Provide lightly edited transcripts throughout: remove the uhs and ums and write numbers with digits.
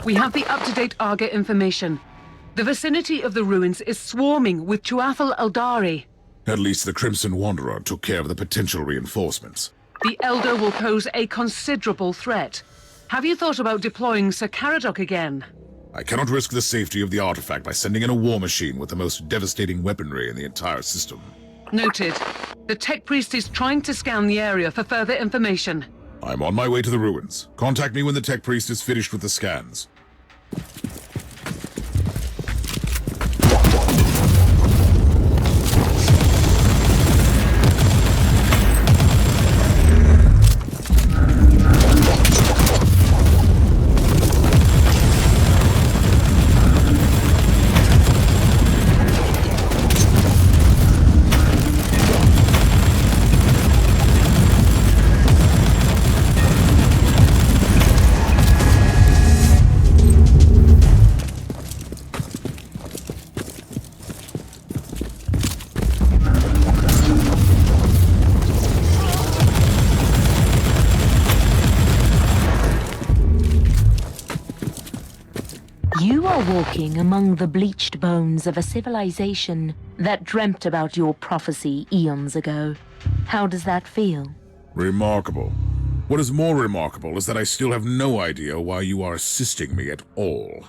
We have the up-to-date Arga information. The vicinity of the ruins is swarming with Tuathal Eldari. At least the Crimson Wanderer took care of the potential reinforcements. The Elder will pose a considerable threat. Have you thought about deploying Sir Caradoc again? I cannot risk the safety of the artifact by sending in a war machine with the most devastating weaponry in the entire system. Noted. The Tech Priest is trying to scan the area for further information. I'm on my way to the ruins. Contact me when the Tech Priest is finished with the scans. You are walking among the bleached bones of a civilization that dreamt about your prophecy eons ago. How does that feel? Remarkable. What is more remarkable is that I still have no idea why you are assisting me at all.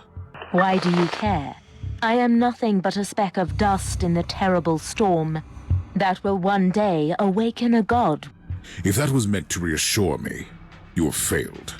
Why do you care? I am nothing but a speck of dust in the terrible storm that will one day awaken a god. If that was meant to reassure me, you have failed.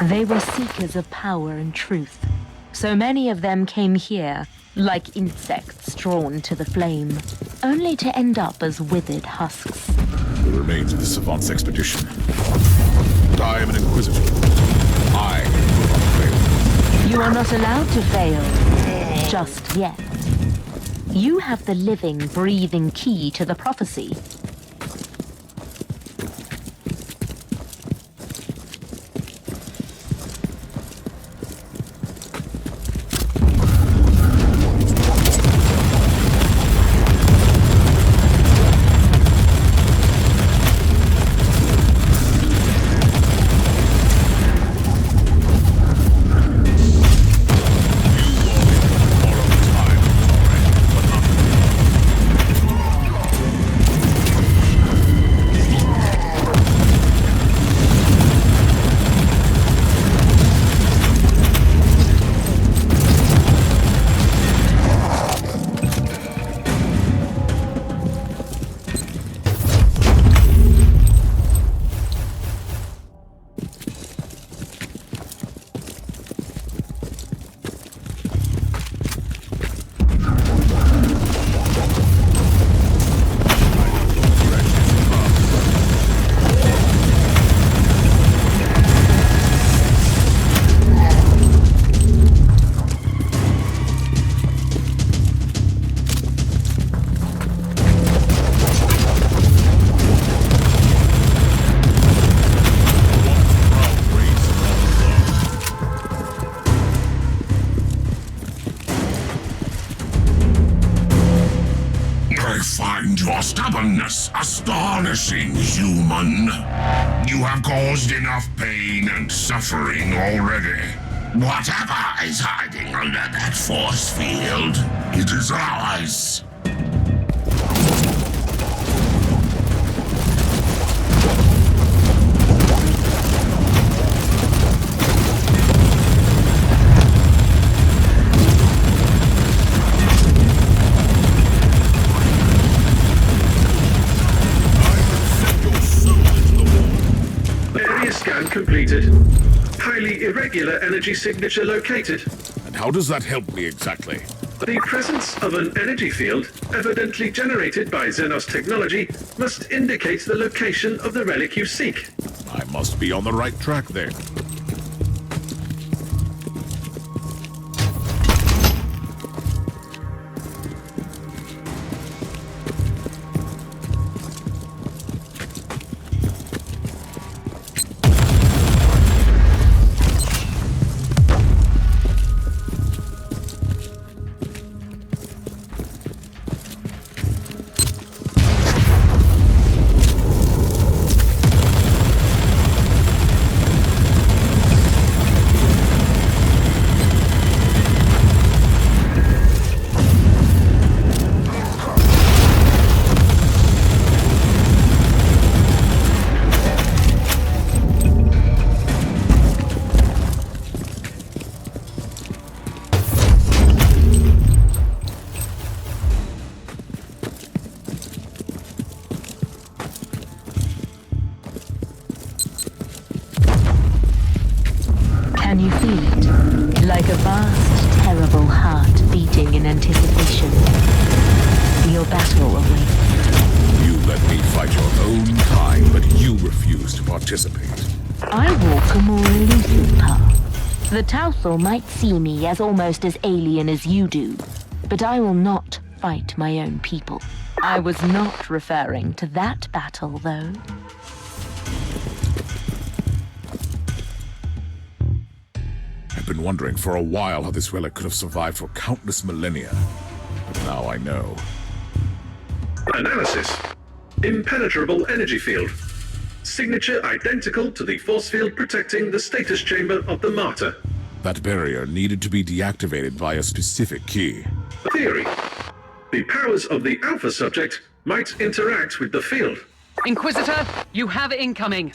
They were seekers of power and truth. So many of them came here, like insects drawn to the flame, only to end up as withered husks. The remains of the Savant's expedition. But I am an Inquisitor. I will not fail. You are not allowed to fail. Just yet. You have the living, breathing key to the prophecy. menacing human. You have caused enough pain and suffering already. Whatever is hiding under that force field, it is ours. Scan completed. Highly irregular energy signature located. And how does that help me exactly? The presence of an energy field, evidently generated by Xenos technology, must indicate the location of the relic you seek. I must be on the right track then. Can you feel it? Like a vast, terrible heart beating in anticipation. Your battle awaits. You let me fight your own kind, but you refuse to participate. I walk a more elusive path. The Tauthal might see me as almost as alien as you do, but I will not fight my own people. I was not referring to that battle, though. I've been wondering for a while how this relic could have survived for countless millennia. But now I know. Analysis. Impenetrable energy field. Signature identical to the force field protecting the status chamber of the Martyr. That barrier needed to be deactivated by a specific key. Theory. The powers of the Alpha subject might interact with the field. Inquisitor, you have incoming.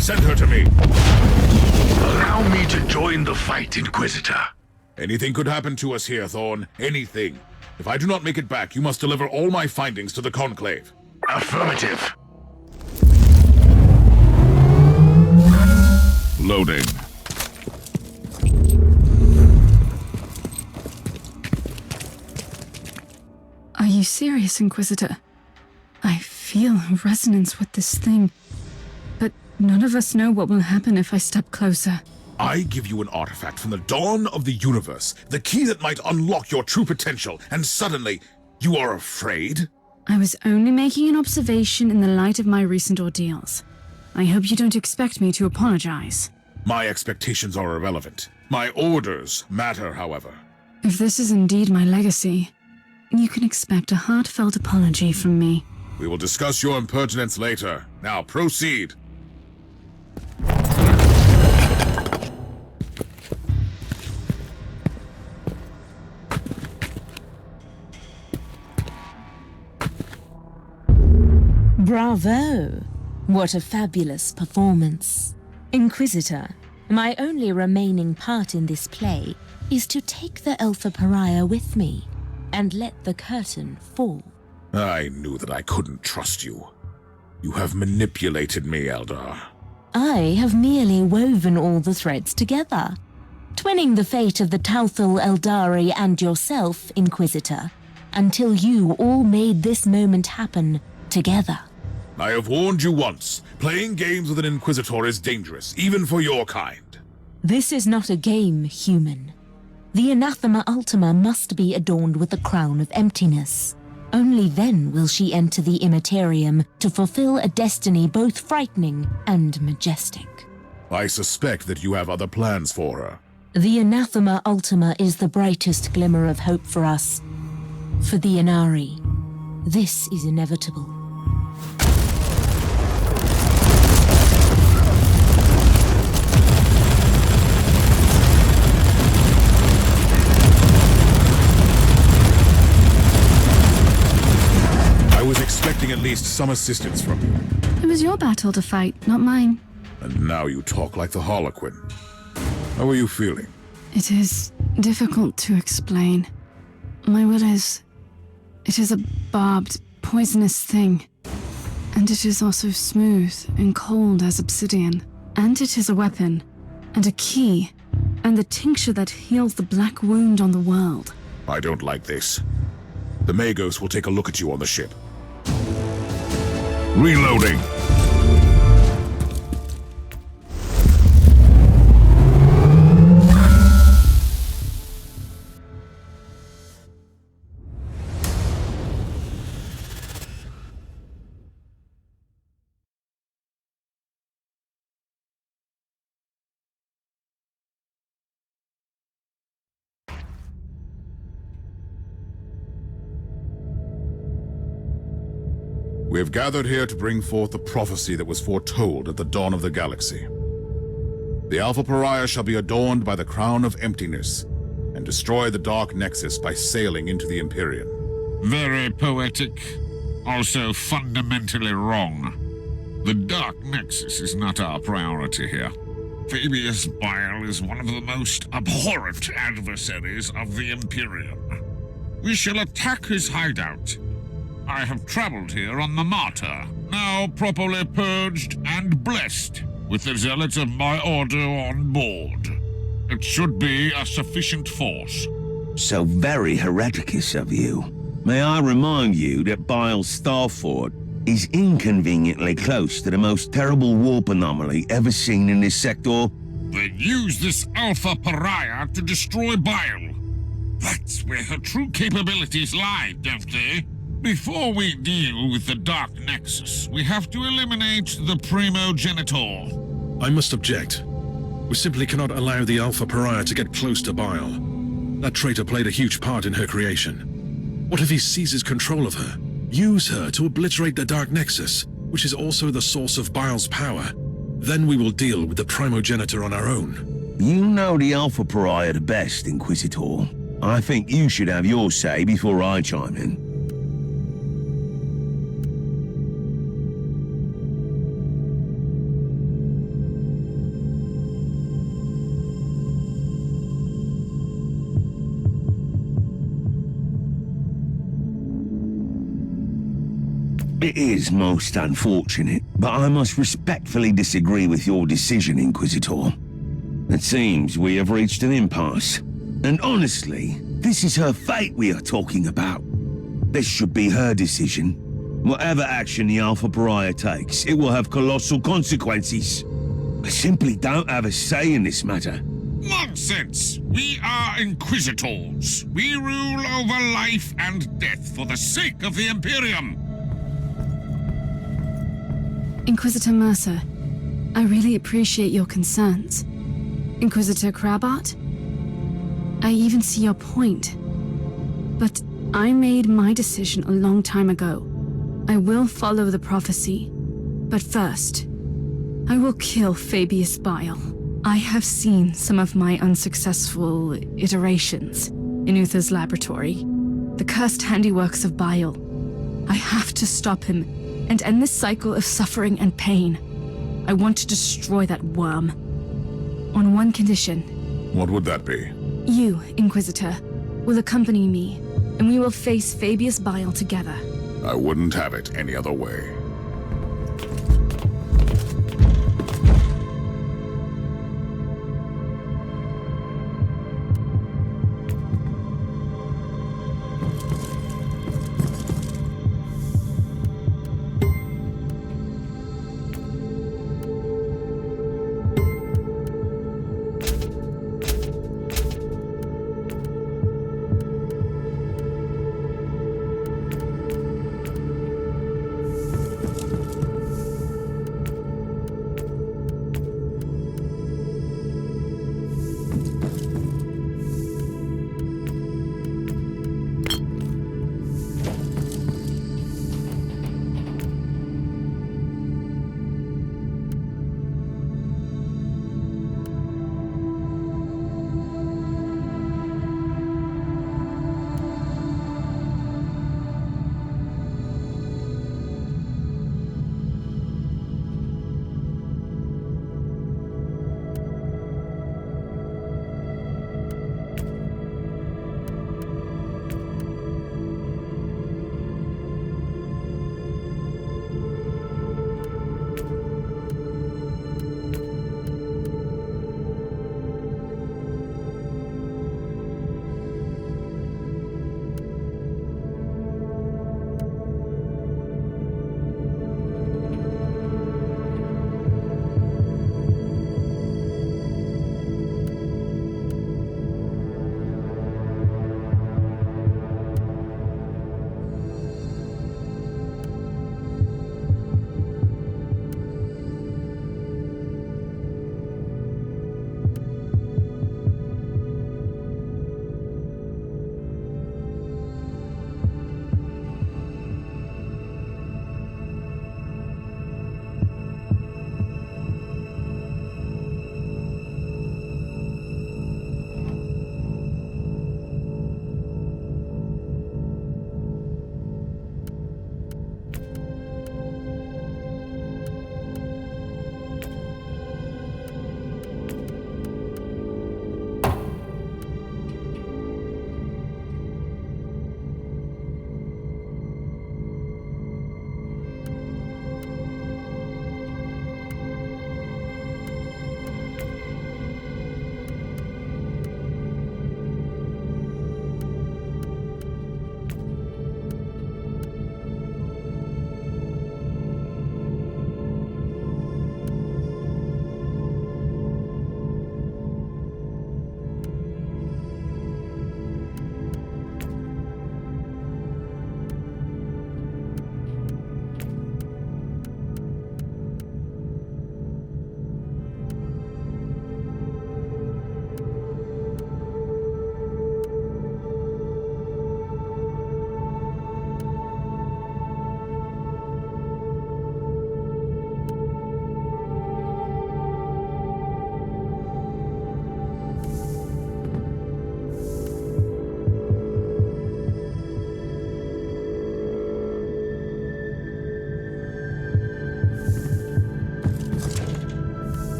Send her to me. Allow me to join the fight, Inquisitor. Anything could happen to us here, Thorn. Anything. If I do not make it back, you must deliver all my findings to the Conclave. Affirmative. Loading. Are you serious, Inquisitor? I feel a resonance with this thing, but none of us know what will happen if I step closer. I give you an artifact from the dawn of the universe, the key that might unlock your true potential, and suddenly, you are afraid? I was only making an observation in the light of my recent ordeals. I hope you don't expect me to apologize. My expectations are irrelevant. My orders matter, however. If this is indeed my legacy, you can expect a heartfelt apology from me. We will discuss your impertinence later. Now, proceed. Bravo! What a fabulous performance. Inquisitor, my only remaining part in this play is to take the Alpha Pariah with me and let the curtain fall. I knew that I couldn't trust you. You have manipulated me, Eldar. I have merely woven all the threads together, twinning the fate of the Tauthal Eldari and yourself, Inquisitor, until you all made this moment happen together. I have warned you once. Playing games with an Inquisitor is dangerous, even for your kind. This is not a game, human. The Anathema Ultima must be adorned with the crown of emptiness. Only then will she enter the Immaterium to fulfill a destiny both frightening and majestic. I suspect that you have other plans for her. The Anathema Ultima is the brightest glimmer of hope for us. For the Inari, this is inevitable. I was expecting at least some assistance from you. It was your battle to fight, not mine. And now you talk like the Harlequin. How are you feeling? It is difficult to explain. My will is... It is a barbed, poisonous thing. And it is also smooth and cold as obsidian. And it is a weapon, and a key, and the tincture that heals the black wound on the world. I don't like this. The Magos will take a look at you on the ship. Reloading! We have gathered here to bring forth the prophecy that was foretold at the dawn of the galaxy. The Alpha Pariah shall be adorned by the crown of emptiness, and destroy the Dark Nexus by sailing into the Empyrean. Very poetic, also fundamentally wrong. The Dark Nexus is not our priority here. Fabius Bile is one of the most abhorrent adversaries of the Empyrean. We shall attack his hideout. I have traveled here on the Martyr, now properly purged and blessed, with the zealots of my order on board. It should be a sufficient force. So very hereticous of you. May I remind you that Bile's Starfort is inconveniently close to the most terrible warp anomaly ever seen in this sector? They use this Alpha Pariah to destroy Bile. That's where her true capabilities lie, don't they? Before we deal with the Dark Nexus, we have to eliminate the Primogenitor. I must object. We simply cannot allow the Alpha Pariah to get close to Bile. That traitor played a huge part in her creation. What if he seizes control of her? Use her to obliterate the Dark Nexus, which is also the source of Bile's power. Then we will deal with the Primogenitor on our own. You know the Alpha Pariah the best, Inquisitor. I think you should have your say before I chime in. It is most unfortunate, but I must respectfully disagree with your decision, Inquisitor. It seems we have reached an impasse. And honestly, this is her fate we are talking about. This should be her decision. Whatever action the Alpha Pariah takes, it will have colossal consequences. I simply don't have a say in this matter. Nonsense! We are Inquisitors. We rule over life and death for the sake of the Imperium. Inquisitor Mercer, I really appreciate your concerns. Inquisitor Crabart, I even see your point. But I made my decision a long time ago. I will follow the prophecy. But first, I will kill Fabius Bile. I have seen some of my unsuccessful iterations in Uther's laboratory. The cursed handiworks of Bile. I have to stop him and end this cycle of suffering and pain. I want to destroy that worm. On one condition. What would that be? You, Inquisitor, will accompany me, and we will face Fabius Bile together. I wouldn't have it any other way.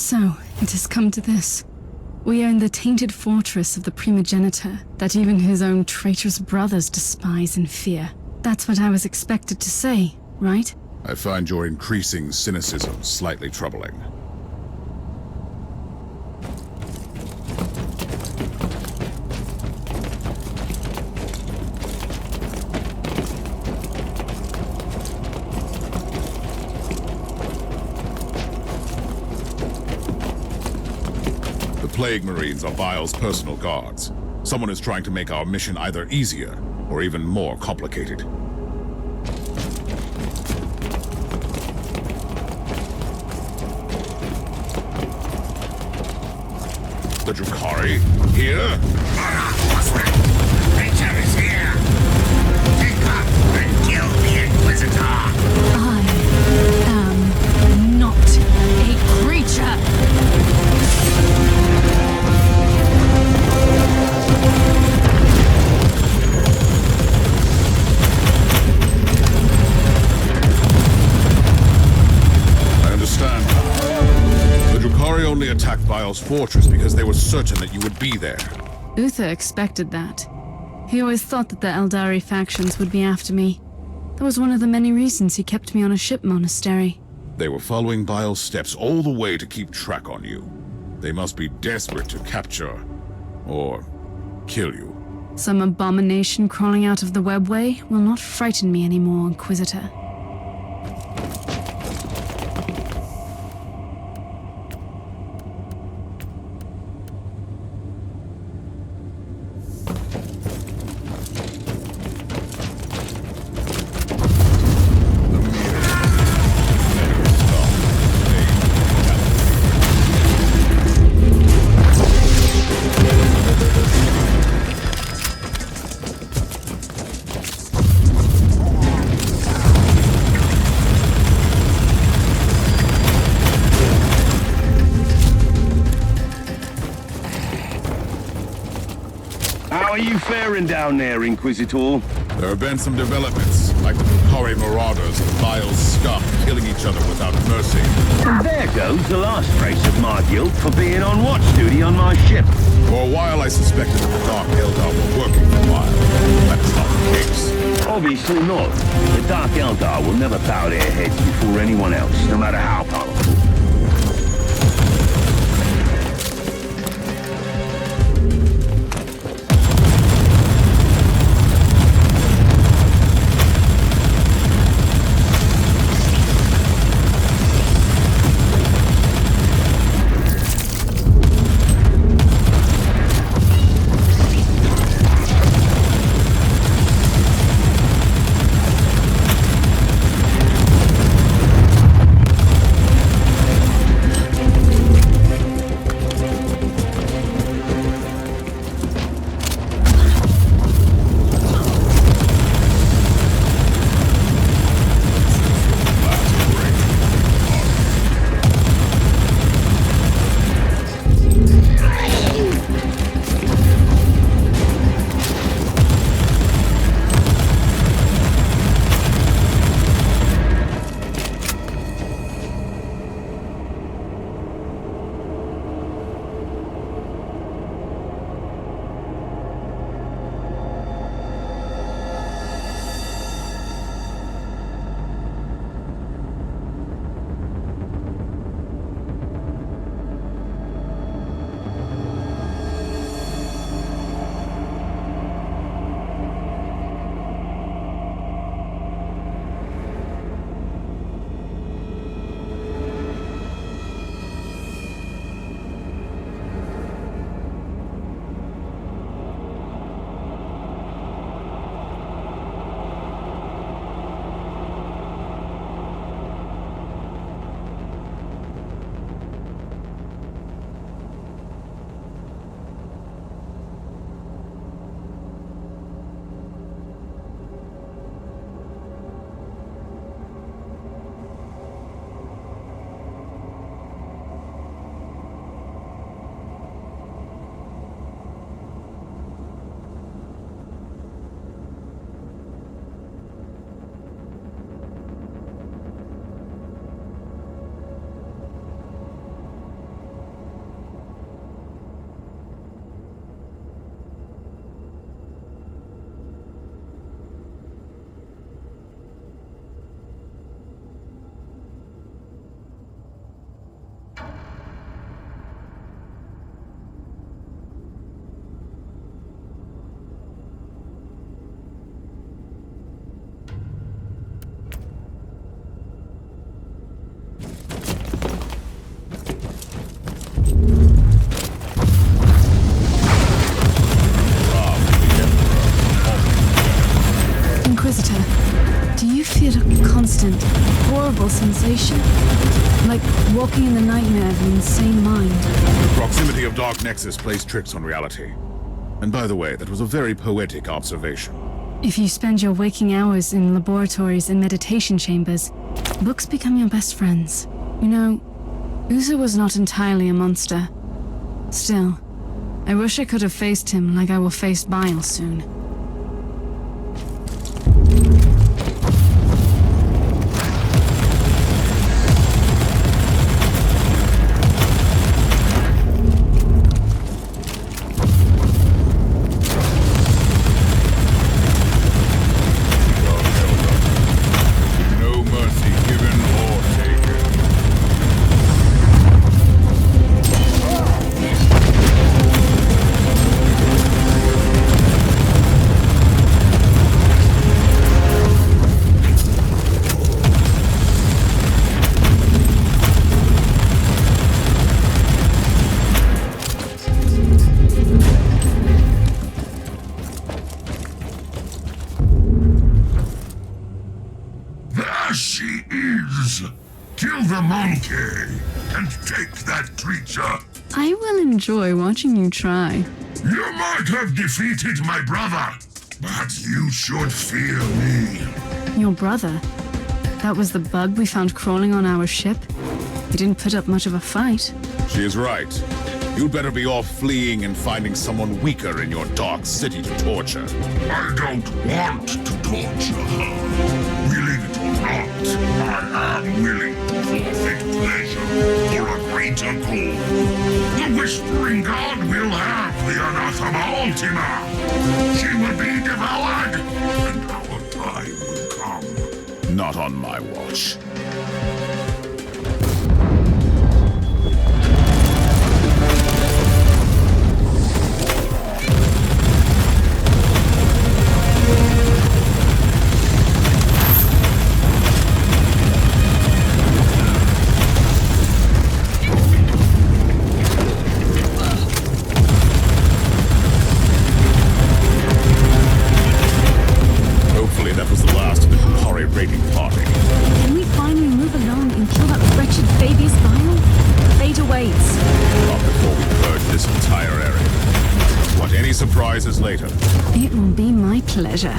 So, it has come to this. We own the tainted fortress of the primogenitor that even his own traitorous brothers despise and fear. That's what I was expected to say, right? I find your increasing cynicism slightly troubling. The Plague Marines are Bile's personal guards. Someone is trying to make our mission either easier or even more complicated. The Drukhari here? Creature is here! Take up and kill the Inquisitor! I am not a creature! I understand. The Drukhari only attacked Bile's fortress because they were certain that you would be there. Uther expected that. He always thought that the Eldari factions would be after me. That was one of the many reasons he kept me on a ship monastery. They were following Bile's steps all the way to keep track on you. They must be desperate to capture or kill you. Some abomination crawling out of the webway will not frighten me anymore, Inquisitor. How are you faring down there, Inquisitor? There have been some developments, like the Drukhari marauders and Bile's scum killing each other without mercy. And there goes the last trace of my guilt for being on watch duty on my ship. For a while I suspected that the Dark Eldar were working for Bile. That's not the case. Obviously not. The Dark Eldar will never bow their heads before anyone else, no matter how powerful. Do you feel a constant, horrible sensation? Like walking in the nightmare of an insane mind? The proximity of Dark Nexus plays tricks on reality. And by the way, that was a very poetic observation. If you spend your waking hours in laboratories and meditation chambers, books become your best friends. You know, Uzo was not entirely a monster. Still, I wish I could have faced him like I will face Bile soon. No mercy given or taken. There she is! Kill the monkey and take that creature. I will enjoy watching you try. You might have defeated my brother, but you should fear me. Your brother? That was the bug we found crawling on our ship? He didn't put up much of a fight. She is right. You'd better be off fleeing and finding someone weaker in your dark city to torture. I don't want to torture her. Willing it or not, I am willing to forfeit pleasure for a greater goal. The Whispering God will have the Anathema Ultima. She will be devoured, and our time will come. Not on my watch. Hopefully that was the last of the Hori raiding party. Can we finally move along and kill that wretched Fabius Bile? Fate awaits. Not before we purge this entire area. Want any surprises later? It will be my pleasure.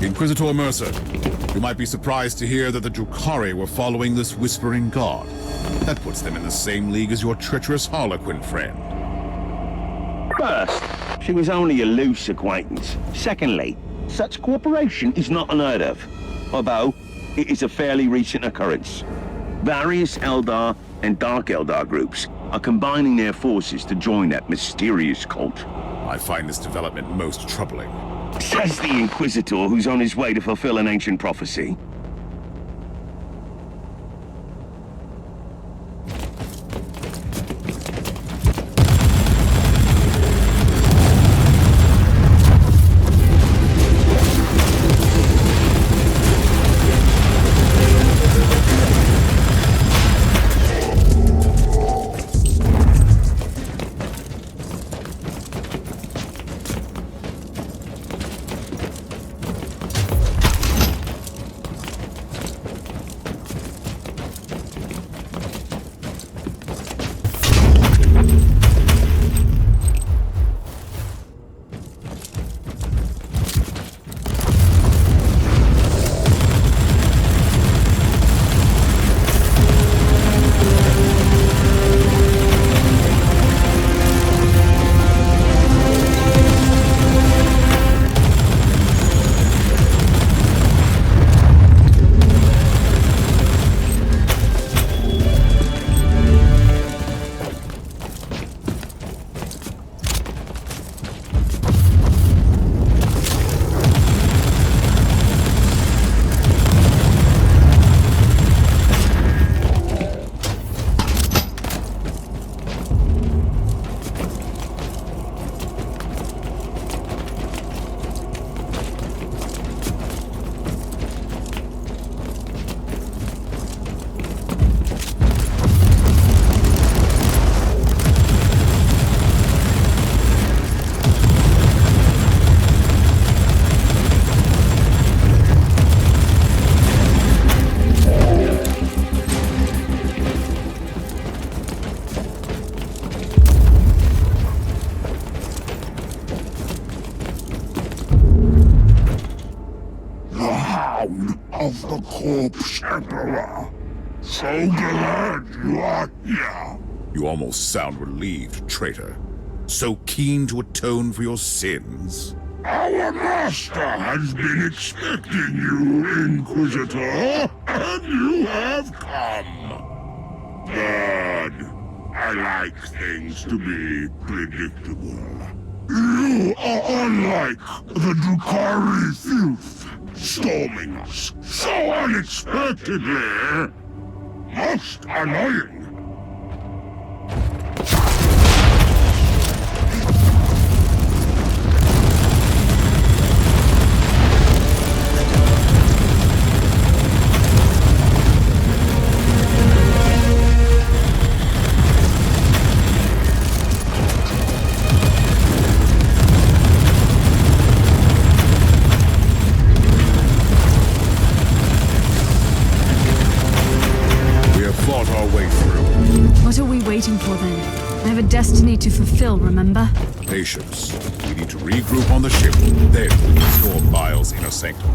Inquisitor Mercer, you might be surprised to hear that the Drukhari were following this Whispering God. That puts them in the same league as your treacherous Harlequin friend. First, she was only a loose acquaintance. Secondly, such cooperation is not unheard of, although it is a fairly recent occurrence. Various Eldar and Dark Eldar groups are combining their forces to join that mysterious cult. I find this development most troubling. Says the Inquisitor who's on his way to fulfill an ancient prophecy. crown of the Corpse Emperor. So glad you are here. You almost sound relieved, traitor. So keen to atone for your sins? Our master has been expecting you, Inquisitor, and you have come. Good. I like things to be predictable. You are unlike the Drukhari thief, storming us so unexpectedly. Most annoying. What are we waiting for then? I have a destiny to fulfill, remember? Patience. We need to regroup on the ship, then we can storm Bile's inner sanctum.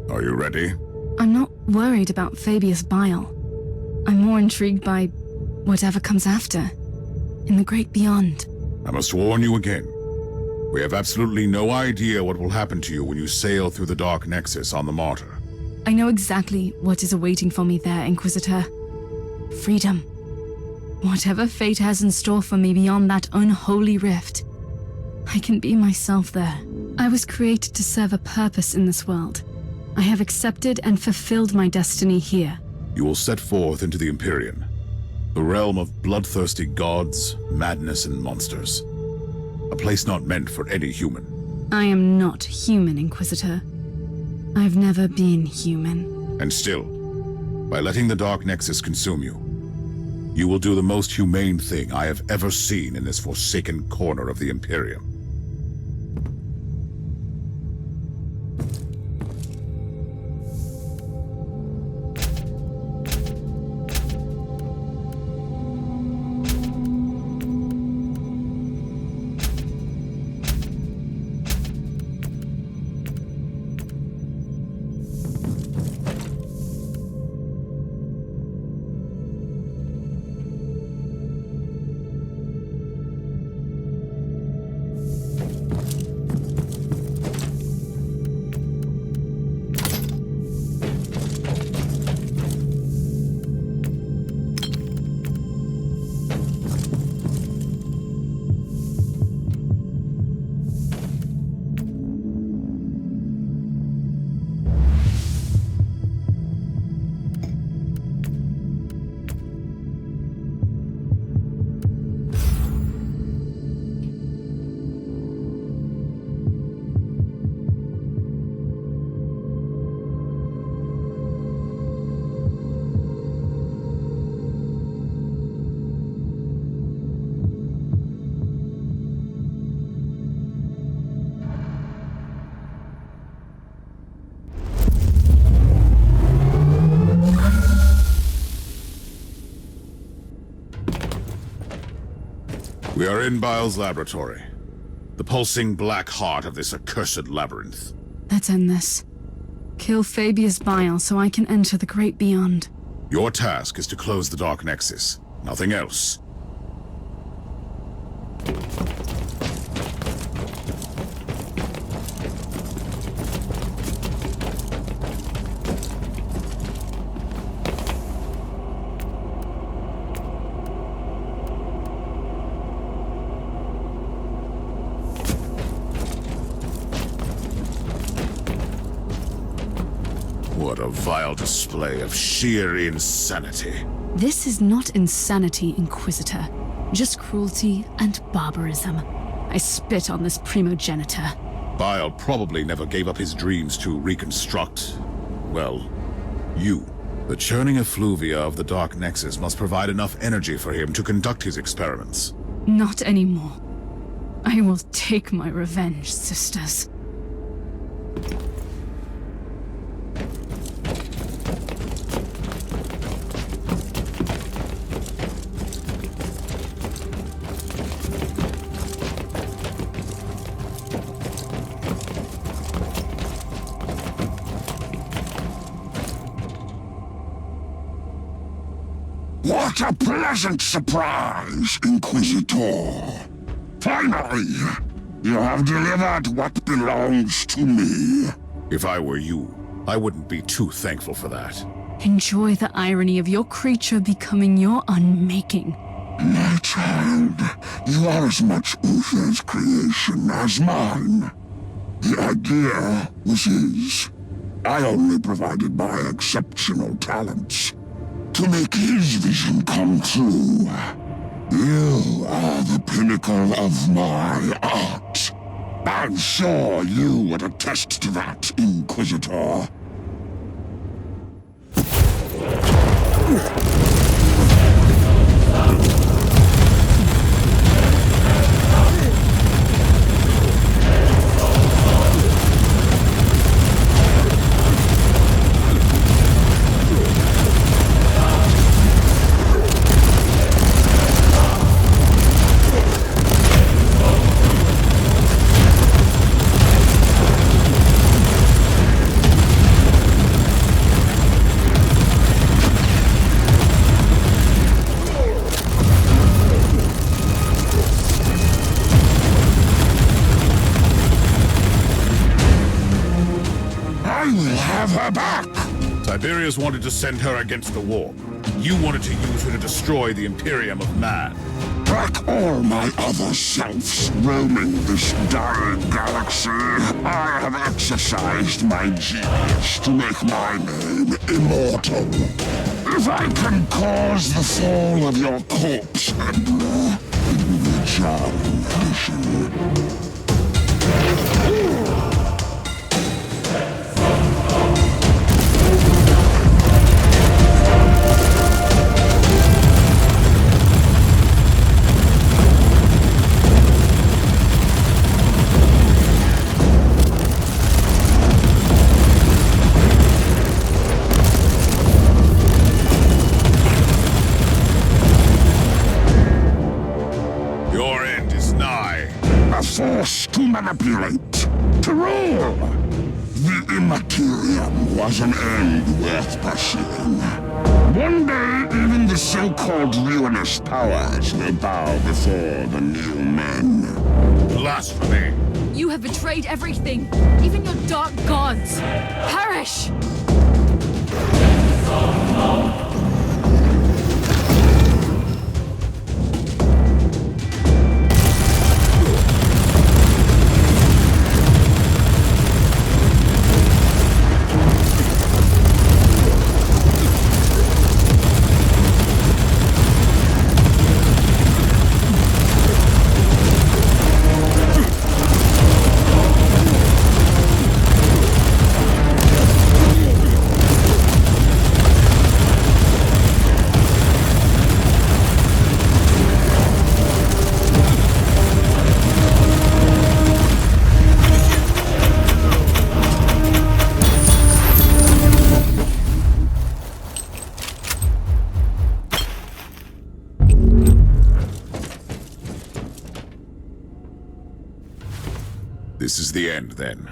Are you ready? I'm not worried about Fabius Bile. I'm more intrigued by whatever comes after, in the great beyond. I must warn you again. We have absolutely no idea what will happen to you when you sail through the Dark Nexus on the Martyr. I know exactly what is awaiting for me there, Inquisitor. Freedom. Whatever fate has in store for me beyond that unholy rift, I can be myself there. I was created to serve a purpose in this world. I have accepted and fulfilled my destiny here. You will set forth into the Empyrean, the realm of bloodthirsty gods, madness, and monsters. A place not meant for any human. I am not human, Inquisitor. I've never been human. And still, by letting the Dark Nexus consume you, you will do the most humane thing I have ever seen in this forsaken corner of the Imperium. We are in Bile's laboratory. The pulsing black heart of this accursed labyrinth. Let's end this. Kill Fabius Bile so I can enter the great beyond. Your task is to close the Dark Nexus. Nothing else. What a vile display of sheer insanity. This is not insanity, Inquisitor. Just cruelty and barbarism. I spit on this primogenitor. Bile probably never gave up his dreams to reconstruct, well, you. The churning effluvia of the Dark Nexus must provide enough energy for him to conduct his experiments. Not anymore. I will take my revenge, sisters. What a pleasant surprise, Inquisitor. Finally, you have delivered what belongs to me. If I were you, I wouldn't be too thankful for that. Enjoy the irony of your creature becoming your unmaking. My child, you are as much Uther's creation as mine. The idea was his. I only provided my exceptional talents to make his vision come true. You are the pinnacle of my art. I'm sure you would attest to that, Inquisitor. Tiberius wanted to send her against the war. You wanted to use her to destroy the Imperium of Man. Like all my other selves roaming this dying galaxy, I have exercised my genius to make my name immortal. If I can cause the fall of your corpse, Emperor, it will be a charming mission. Force to manipulate, to rule. The Immaterium was an end worth pursuing. One day, even the so-called ruinous powers will bow before the new men. Blasphemy! You have betrayed everything, even your dark gods. Perish! This is the end, then.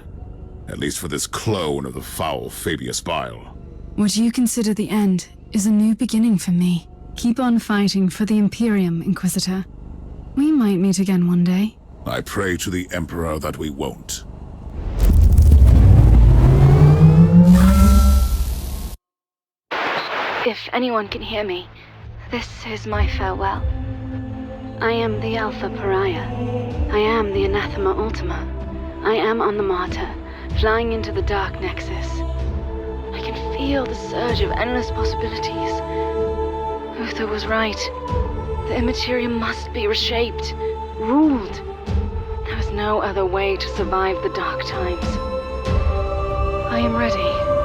At least for this clone of the foul Fabius Bile. What you consider the end is a new beginning for me. Keep on fighting for the Imperium, Inquisitor. We might meet again one day. I pray to the Emperor that we won't. If anyone can hear me, this is my farewell. I am the Alpha Pariah. I am the Anathema Ultima. I am on the Martyr, flying into the Dark Nexus. I can feel the surge of endless possibilities. Uther was right. The Immaterium must be reshaped, ruled. There was no other way to survive the dark times. I am ready.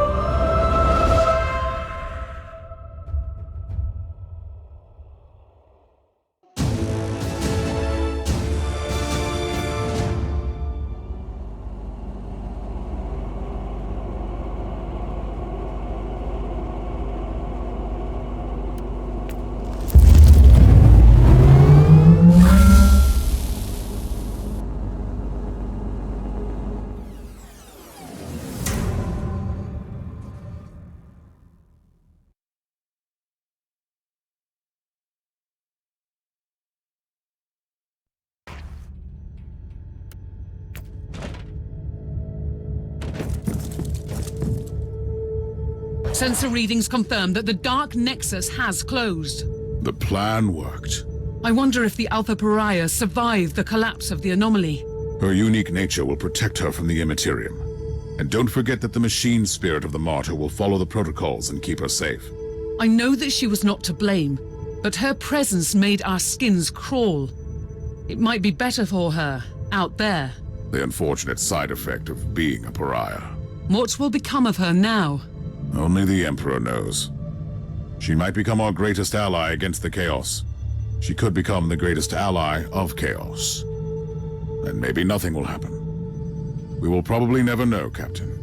Sensor readings confirm that the Dark Nexus has closed. The plan worked. I wonder if the Alpha Pariah survived the collapse of the anomaly. Her unique nature will protect her from the Immaterium. And don't forget that the machine spirit of the Martyr will follow the protocols and keep her safe. I know that she was not to blame, but her presence made our skins crawl. It might be better for her, out there. The unfortunate side effect of being a pariah. What will become of her now? Only the Emperor knows. She might become our greatest ally against the Chaos. She could become the greatest ally of Chaos. And maybe nothing will happen. We will probably never know, Captain.